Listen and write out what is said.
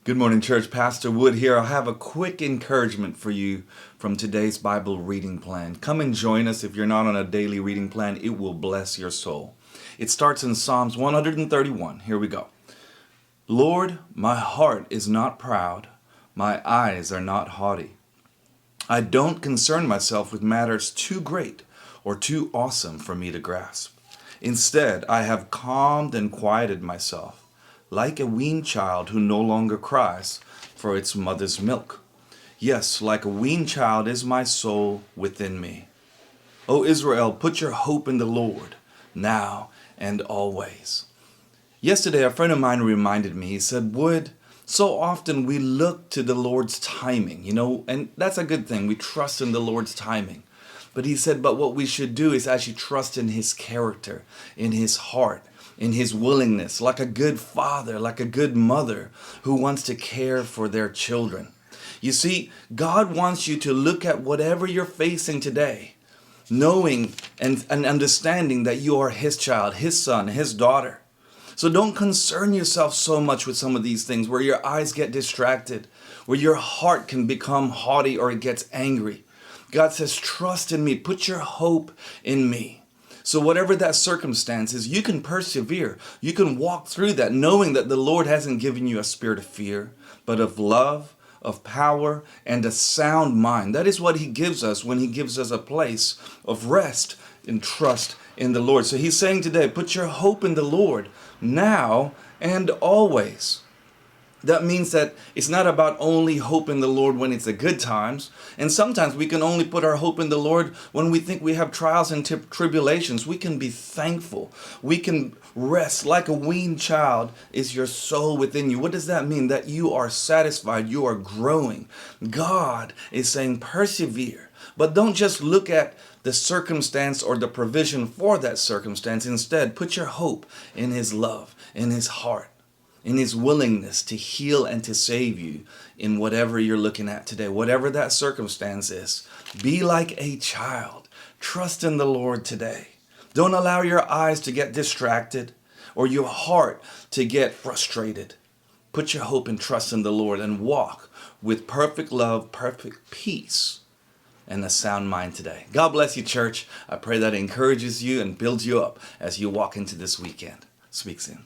Good morning, church. Pastor Wood here. I'll have a quick encouragement for you from today's Bible reading plan. Come and join us. If you're not on a daily reading plan, it will bless your soul. It starts in Psalms 131. Here we go. Lord, my heart is not proud. My eyes are not haughty. I don't concern myself with matters too great or too awesome for me to grasp. Instead, I have calmed and quieted myself, like a weaned child who no longer cries for its mother's milk. Yes, like a weaned child is my soul within me. O Israel, put your hope in the Lord, now and always. Yesterday, a friend of mine reminded me, he said, Wood, so often we look to the Lord's timing, and that's a good thing. We trust in the Lord's timing. But he said, but what we should do is actually trust in his character, in his heart, in his willingness, like a good father, like a good mother who wants to care for their children. You see, God wants you to look at whatever you're facing today, knowing and understanding that you are his child, his son, his daughter. So don't concern yourself so much with some of these things where your eyes get distracted, where your heart can become haughty or it gets angry. God says, trust in me, put your hope in me. So whatever that circumstance is, you can persevere. You can walk through that knowing that the Lord hasn't given you a spirit of fear, but of love, of power, and a sound mind. That is what he gives us when he gives us a place of rest and trust in the Lord. So he's saying today, put your hope in the Lord now and always. That means that it's not about only hope in the Lord when it's the good times. And sometimes we can only put our hope in the Lord when we think we have trials and tribulations. We can be thankful. We can rest like a weaned child is your soul within you. What does that mean? That you are satisfied, you are growing. God is saying persevere. But don't just look at the circumstance or the provision for that circumstance. Instead, put your hope in his love, in his heart, in his willingness to heal and to save you in whatever you're looking at today, whatever that circumstance is. Be like a child. Trust in the Lord today. Don't allow your eyes to get distracted or your heart to get frustrated. Put your hope and trust in the Lord and walk with perfect love, perfect peace, and a sound mind today. God bless you, church. I pray that encourages you and builds you up as you walk into this weekend. Speak soon.